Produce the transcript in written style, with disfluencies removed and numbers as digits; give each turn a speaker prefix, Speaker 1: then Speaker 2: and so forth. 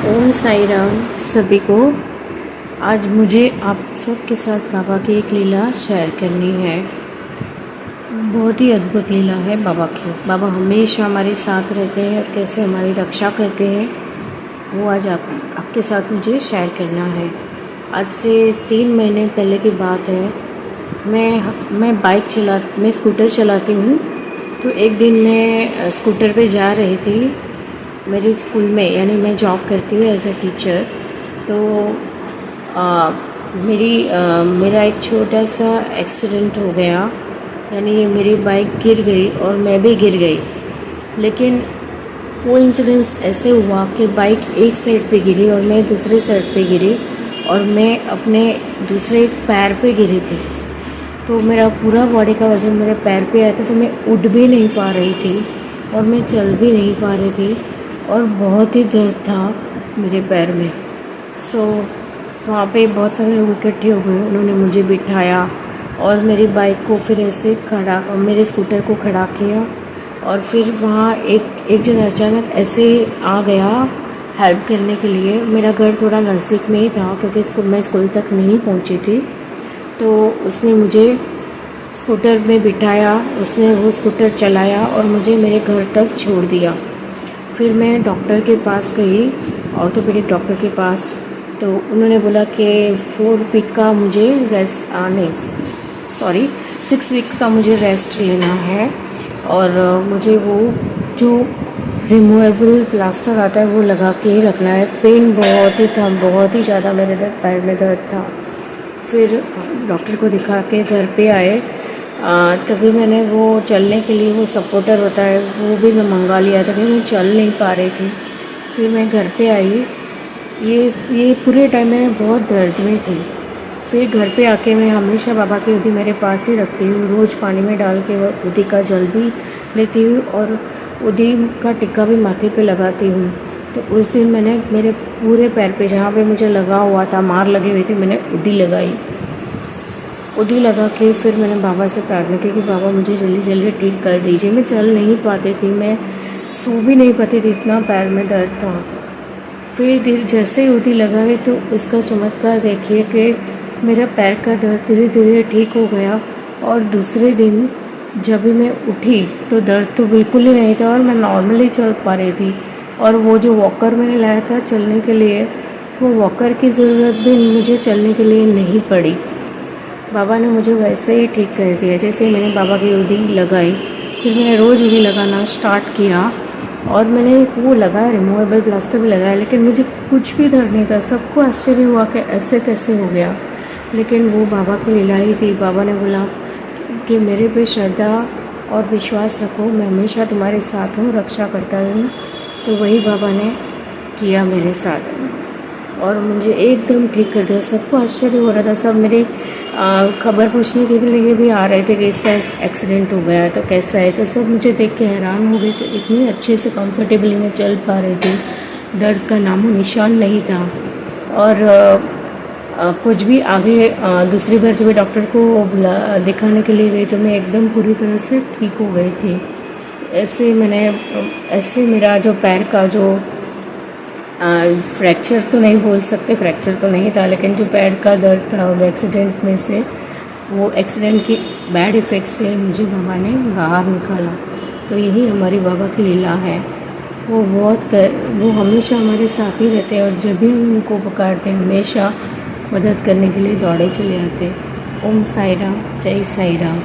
Speaker 1: ओम साई राम सभी को। आज मुझे आप सबके साथ बाबा की एक लीला शेयर करनी है। बहुत ही अद्भुत लीला है बाबा की। बाबा हमेशा हमारे साथ रहते हैं और कैसे हमारी रक्षा करते हैं वो आज आपके साथ मुझे शेयर करना है। आज से 3 महीने पहले की बात है। मैं स्कूटर चलाती हूँ। तो एक दिन मैं स्कूटर पे जा रही थी मेरे स्कूल में, यानी मैं जॉब करती हूँ एज ए टीचर। तो मेरा एक छोटा सा एक्सीडेंट हो गया, यानी मेरी बाइक गिर गई और मैं भी गिर गई। लेकिन वो इंसिडेंस ऐसे हुआ कि बाइक एक साइड पे गिरी और मैं दूसरे साइड पे गिरी, और मैं अपने दूसरे पैर पे गिरी थी। तो मेरा पूरा बॉडी का वज़न मेरे पैर पे आया था, तो मैं उठ भी नहीं पा रही थी और मैं चल भी नहीं पा रही थी और बहुत ही दर्द था मेरे पैर में। वहाँ पे बहुत सारे लोग इकट्ठे हो गए। उन्होंने मुझे बिठाया और मेरी बाइक को फिर ऐसे मेरे स्कूटर को खड़ा किया। और फिर वहाँ एक जन अचानक ऐसे आ गया हेल्प करने के लिए। मेरा घर थोड़ा नज़दीक में ही था क्योंकि मैं स्कूल तक नहीं पहुँची थी। तो उसने मुझे स्कूटर में बिठाया, उसने वो स्कूटर चलाया और मुझे मेरे घर तक छोड़ दिया। फिर मैं डॉक्टर के पास गई, ऑर्थोपेडिक डॉक्टर के पास। तो उन्होंने बोला कि 4 वीक का मुझे 6 वीक का मुझे रेस्ट लेना है, और मुझे वो जो रिमूवेबल प्लास्टर आता है वो लगा के ही रखना है। पेन बहुत ही था, बहुत ही ज़्यादा मेरे पैर में दर्द था। फिर डॉक्टर को दिखा के घर पे आए। तभी मैंने वो चलने के लिए वो सपोर्टर होता है वो भी मैं मंगा लिया था, क्योंकि मैं चल नहीं पा रही थी। फिर मैं घर पे आई। ये पूरे टाइम मैं बहुत दर्द में थी। फिर घर पे आके मैं हमेशा बाबा की उदी मेरे पास ही रखती हूँ। रोज़ पानी में डाल के वो उदी का जल भी लेती हूँ और उदी का टिक्का भी माथे पे लगाती हूँ। तो उस दिन मैंने मेरे पूरे पैर पे जहाँ पे मुझे लगा हुआ था, मार लगी हुई थी, मैंने उदी लगाई। उदी लगा के फिर मैंने बाबा से प्रार्थना की कि बाबा मुझे जल्दी जल्दी ठीक कर दीजिए। मैं चल नहीं पाती थी, मैं सो भी नहीं पाती थी, इतना पैर में दर्द था। फिर जैसे ही उदी लगाए तो उसका चमत्कार देखिए कि मेरा पैर का दर्द धीरे धीरे ठीक हो गया। और दूसरे दिन जब भी मैं उठी तो दर्द तो बिल्कुल ही नहीं था और मैं नॉर्मली चल पा रही थी। और वो जो वॉकर मैंने लाया था चलने के लिए, वो वॉकर की ज़रूरत भी मुझे चलने के लिए नहीं पड़ी। बाबा ने मुझे वैसे ही ठीक कर दिया जैसे ही मैंने बाबा की उदी लगाई। फिर मैंने रोज़ उदी लगाना स्टार्ट किया और मैंने वो लगाया, रिमूवेबल प्लास्टर भी लगाया, लेकिन मुझे कुछ भी दर्द नहीं था। सबको आश्चर्य हुआ कि ऐसे कैसे हो गया, लेकिन वो बाबा की लीला ही थी। बाबा ने बोला कि मेरे पे श्रद्धा और विश्वास रखो, मैं हमेशा तुम्हारे साथ हूँ, रक्षा करता हूँ। तो वही बाबा ने किया मेरे साथ और मुझे एकदम ठीक कर दिया। सबको आश्चर्य हो रहा था, सब मेरी खबर पूछने के लिए भी आ रहे थे कि इसका एक्सीडेंट हो गया है तो कैसा है। तो सब मुझे देख के हैरान हो गए कि इतनी अच्छे से कंफर्टेबली मैं चल पा रही थी, दर्द का नामो निशान नहीं था। और कुछ भी आगे दूसरी बार जब डॉक्टर को दिखाने के लिए गई तो मैं एकदम पूरी तरह से ठीक हो गई थी। ऐसे मेरा जो पैर का जो फ्रैक्चर तो नहीं बोल सकते, फ्रैक्चर तो नहीं था, लेकिन जो पैर का दर्द था वो एक्सीडेंट में से, वो एक्सीडेंट की बैड इफ़ेक्ट से मुझे बाबा ने बाहर निकाला। तो यही हमारी बाबा की लीला है। वो हमेशा हमारे साथ ही रहते हैं और जब भी हम उनको पुकारते हैं हमेशा मदद करने के लिए दौड़े चले आते हैं। ओम साई राम, जय साई राम।